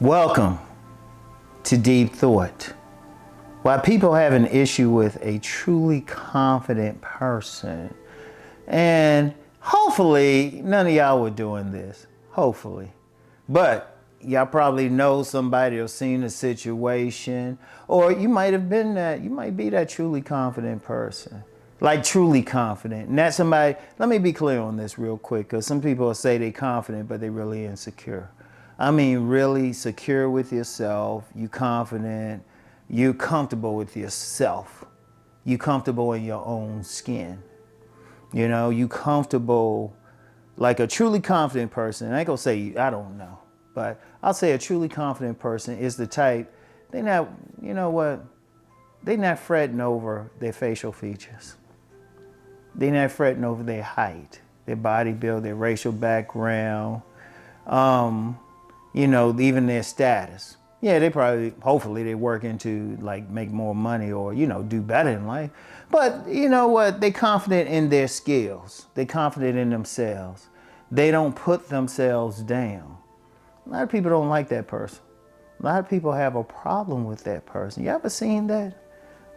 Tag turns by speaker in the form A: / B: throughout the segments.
A: Welcome to Deep Thought. Why people have an issue with a truly confident person. And hopefully none of y'all were doing this. Hopefully. But y'all probably know somebody or seen a situation, or you might have been that, you might be that truly confident person. Like truly confident. And that's somebody, let me be clear on this real quick, because some people say they're confident, but they're really insecure. I mean, really secure with yourself, you confident, you comfortable with yourself. You comfortable in your own skin. You know, you comfortable, like a truly confident person. I ain't gonna say, I don't know, but I'll say a truly confident person is the type, they not, you know what, they not fretting over their facial features. They not fretting over their height, their body build, their racial background, you know, even their status. Yeah, they probably, hopefully they working to like make more money or, you know, do better in life. But you know what? They confident in their skills. They confident in themselves. They don't put themselves down. A lot of people don't like that person. A lot of people have a problem with that person. You ever seen that?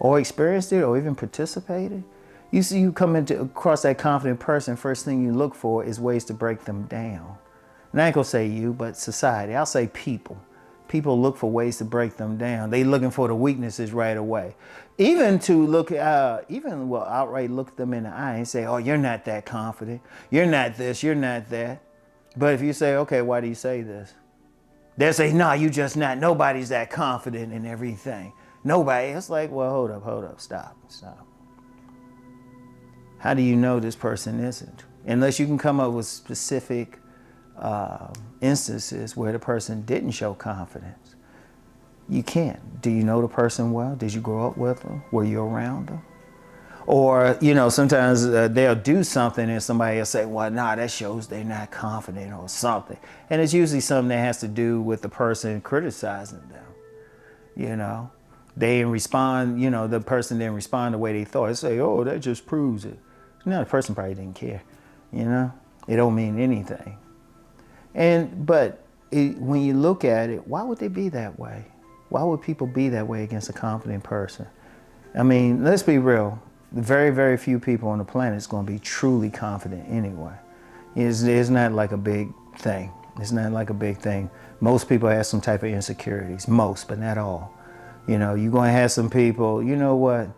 A: Or experienced it or even participated? You see, you come across that confident person, first thing you look for is ways to break them down. And I ain't gonna say you, but society. I'll say people. People look for ways to break them down. They looking for the weaknesses right away. Even to look, outright look them in the eye and say, oh, you're not that confident. You're not this, you're not that. But if you say, okay, why do you say this? They'll say, no, you just not. Nobody's that confident in everything. Nobody. It's like, well, hold up, stop. How do you know this person isn't? Unless you can come up with specific instances where the person didn't show confidence. You can't. Do you know the person well? Did you grow up with them? Were you around them? Or, you know, sometimes they'll do something and somebody will say, well, nah, that shows they're not confident or something. And it's usually something that has to do with the person criticizing them. You know, they didn't respond, you know, the person didn't respond the way they thought. They say, oh, that just proves it. No, the person probably didn't care. You know, it don't mean anything. But when you look at it, why would they be that way? Why would people be that way against a confident person? I mean, let's be real. Very, very few people on the planet is going to be truly confident anyway. It's not like a big thing. It's not like a big thing. Most people have some type of insecurities. Most, but not all. You know, you're going to have some people, you know what?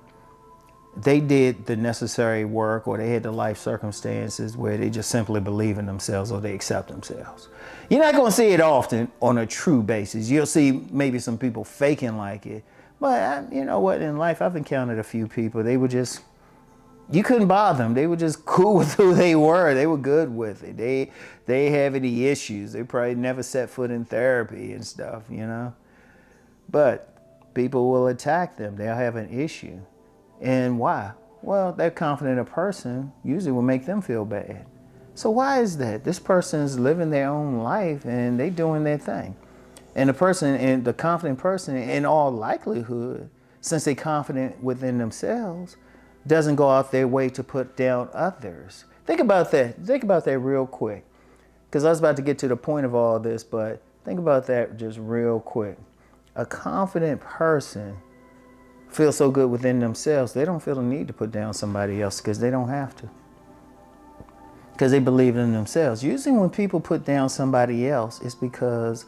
A: They did the necessary work or they had the life circumstances where they just simply believe in themselves or they accept themselves. You're not going to see it often on a true basis. You'll see maybe some people faking like it. But you know what? In life, I've encountered a few people. They were just, you couldn't bother them. They were just cool with who they were. They were good with it. They have any issues. They probably never set foot in therapy and stuff, you know. But people will attack them. They'll have an issue. And why? Well, that confident a person usually will make them feel bad. So why is that? This person's living their own life and they doing their thing. And the confident person, in all likelihood, since they're confident within themselves, doesn't go out their way to put down others. Think about that. Think about that real quick. Because I was about to get to the point of all this, but think about that just real quick. A confident person feel so good within themselves, they don't feel the need to put down somebody else because they don't have to. Because they believe in themselves. Usually when people put down somebody else, it's because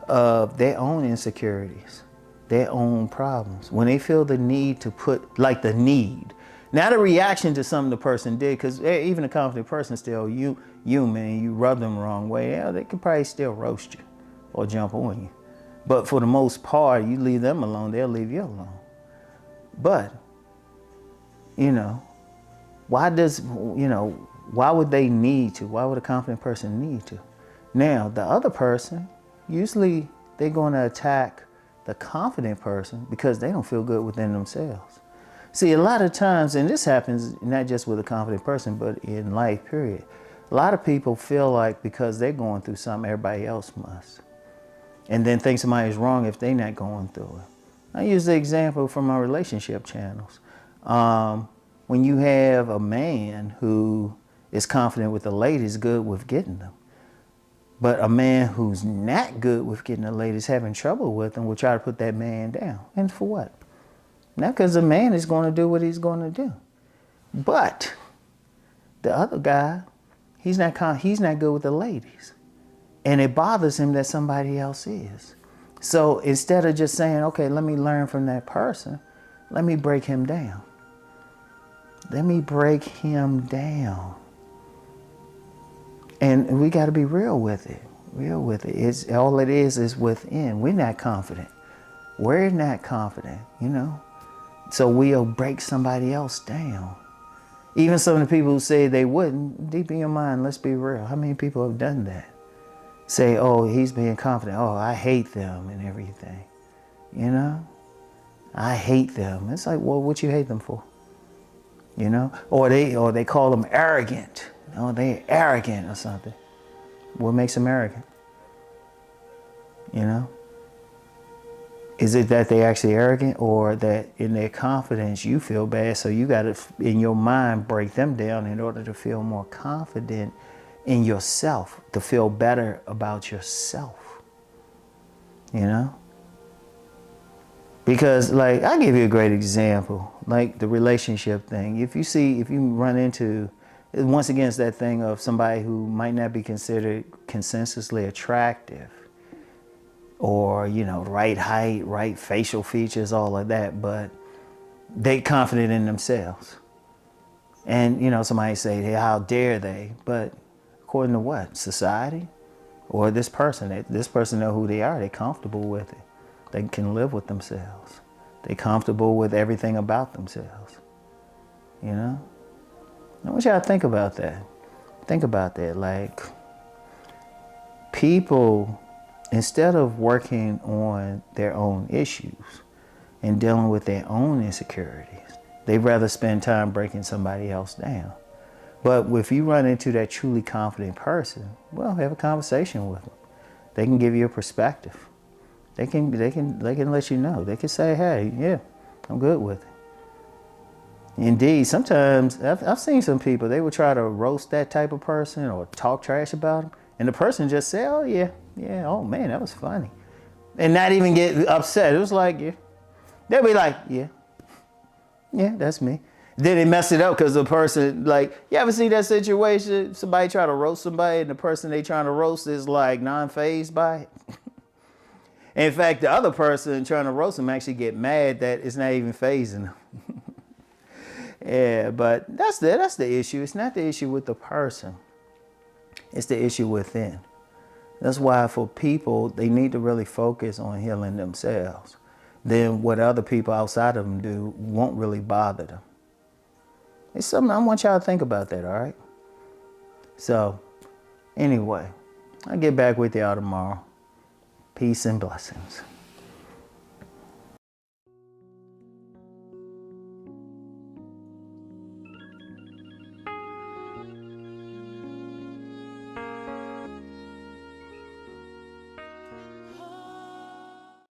A: of their own insecurities, their own problems. When they feel the need to put, like the need, not a reaction to something the person did, because even a confident person still human, you rub them the wrong way, yeah, they could probably still roast you or jump on you. But for the most part, you leave them alone, they'll leave you alone. But, you know, why would they need to? Why would a confident person need to? Now, the other person, usually they're going to attack the confident person because they don't feel good within themselves. See, a lot of times, and this happens not just with a confident person, but in life, period. A lot of people feel like because they're going through something, everybody else must. And then think somebody's wrong if they're not going through it. I use the example from my relationship channels. When you have a man who is confident with the ladies, good with getting them. But a man who's not good with getting the ladies, having trouble with them, will try to put that man down. And for what? Not because the man is going to do what he's going to do. But the other guy, he's not good with the ladies. And it bothers him that somebody else is. So instead of just saying, okay, let me learn from that person, let me break him down. Let me break him down. And we got to be real with it. Real with it. It's all it is within. We're not confident. We're not confident, you know. So we'll break somebody else down. Even some of the people who say they wouldn't, deep in your mind, let's be real. How many people have done that? Say, oh, he's being confident. Oh, I hate them and everything. You know? I hate them. It's like, well, what you hate them for? You know? Or they call them arrogant. Oh, they're arrogant or something. What makes them arrogant? You know? Is it that they actually arrogant, or that in their confidence you feel bad, so you got to, in your mind, break them down in order to feel more confident in yourself, to feel better about yourself? You know? Because, like, I'll give you a great example, like the relationship thing. If you run into, once again, it's that thing of somebody who might not be considered consensusly attractive, or, you know, right height, right facial features, all of that, but they confident in themselves. And, you know, somebody say, hey, how dare they? But according to what? Society? Or this person? This person know who they are. They're comfortable with it. They can live with themselves. They're comfortable with everything about themselves. You know? I want y'all to think about that. Think about that. Like, people, instead of working on their own issues and dealing with their own insecurities, they'd rather spend time breaking somebody else down. But if you run into that truly confident person, well, have a conversation with them. They can give you a perspective. They can let you know. They can say, hey, yeah, I'm good with it. Indeed, sometimes I've seen some people, they would try to roast that type of person or talk trash about them, and the person just say, oh yeah, oh man, that was funny. And not even get upset. It was like, yeah. They'll be like, yeah, that's me. Then they mess it up because the person, like, you ever see that situation? Somebody try to roast somebody and the person they trying to roast is like non-fazed by it. In fact, the other person trying to roast them actually get mad that it's not even phasing them. Yeah, but that's the issue. It's not the issue with the person. It's the issue within. That's why for people, they need to really focus on healing themselves. Then what other people outside of them do won't really bother them. It's something I want y'all to think about that, all right? So, anyway, I'll get back with y'all tomorrow. Peace and blessings.